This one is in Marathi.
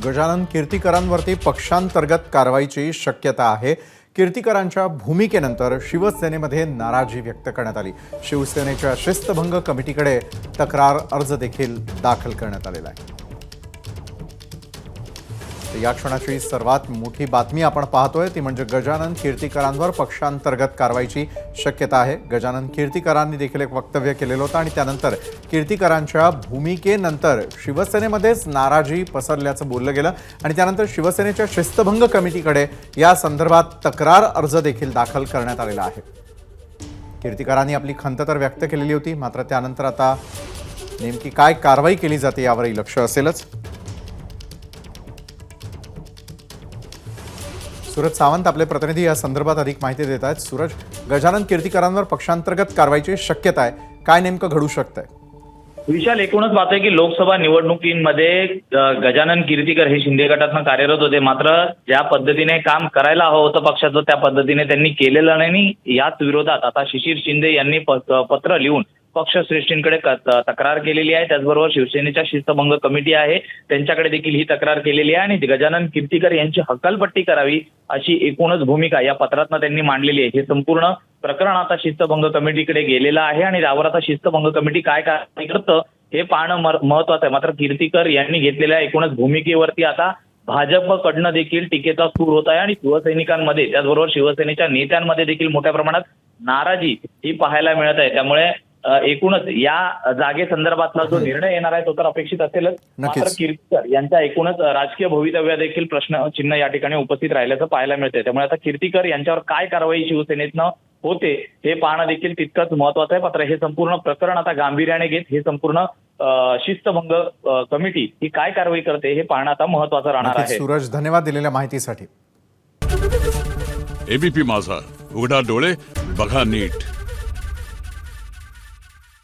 गजानन कीर्तीकरांवरती पक्षांतर्गत कारवाईची शक्यता आहे। कीर्तीकरांच्या भूमिकेनंतर शिवसेनेमध्ये नाराजी व्यक्त करण्यात आली। शिवसेनेच्या शिस्तभंग कमिटीकडे तक्रार अर्ज देखील दाखल करण्यात आलेला आहे। या क्षणाची सर्वात मोठी बातमी आपण पाहतोय ती म्हणजे गजानन कीर्तीकरांवर पक्षांतर्गत कारवाईची शक्यता आहे। गजानन कीर्तीकरांनी देखील एक वक्तव्य केलेलं होतं आणि त्यानंतर कीर्तीकरांच्या भूमिकेनंतर शिवसेनेमध्येच नाराजी पसरल्याचं बोललं गेलं आणि त्यानंतर शिवसेनेच्या शिस्तभंग कमिटीकडे या संदर्भात तक्रार अर्ज देखील दाखल करण्यात आलेला आहे। कीर्तीकरांनी आपली खंत तर व्यक्त केलेली होती, मात्र त्यानंतर आता नेमकी काय कारवाई केली जाते यावरही लक्ष असेलच। सूरज सावंत आपले प्रतिनिधी या संदर्भात अधिक माहिती देत आहेत। सूरज, गजानन कीर्तीकरांवर पक्षांतर्गत कारवाईची शक्यता आहे, काय नेमकं घडू शकतंय? विशाल, एकूणच पाहतोय की लोकसभा निवडणुकीमध्ये गजानन कीर्तीकर हे शिंदे गटातून कार्यरत होते, मात्र ज्या पद्धतीने काम करायला हवं होतं पक्षाचं त्या पद्धतीने त्यांनी केलेलं नाही। याच विरोधात आता शिशिर शिंदे यांनी पत्र लिहून पक्षश्रेष्ठींकडे तक्रार केलेली आहे। त्याचबरोबर शिवसेनेच्या शिस्तभंग कमिटी आहे त्यांच्याकडे देखील ही तक्रार केलेली आहे आणि गजानन कीर्तीकर यांची हकालपट्टी करावी अशी एकूणच भूमिका या पत्रातनं त्यांनी मांडलेली आहे। हे संपूर्ण प्रकरण आता शिस्तभंग कमिटीकडे गेलेलं आहे आणि त्यावर आता शिस्तभंग कमिटी काय कारवाई करतं हे पाहणं महत्वाचं आहे। मात्र कीर्तीकर यांनी घेतलेल्या एकूणच भूमिकेवरती आता भाजपकडनं देखील टीकेचा सूर होत आहे आणि शिवसैनिकांमध्ये त्याचबरोबर शिवसेनेच्या नेत्यांमध्ये देखील मोठ्या प्रमाणात नाराजी ही पाहायला मिळत आहे। त्यामुळे एकूणच या जागेसंदर्भातला जो निर्णय येणार आहे तो तर अपेक्षित असेलच, मात्र कीर्तीकर यांच्या एकूणच राजकीय भवितव्य देखील प्रश्नचिन्ह या ठिकाणी उपस्थित राहिल्याचं पाहायला मिळतंय। त्यामुळे आता कीर्तीकर यांच्यावर काय कारवाई शिवसेनेतनं होते हे पाहणं देखील तितकंच महत्वाचं आहे। मात्र हे संपूर्ण प्रकरण आता गांभीर्याने घेत हे संपूर्ण शिस्तभंग कमिटी ही काय कारवाई करते हे पाहणं आता महत्वाचं राहणार आहे। सूरज, धन्यवाद दिलेल्या माहितीसाठी। एबीपी माझा, उघडा डोळे बघा नीट।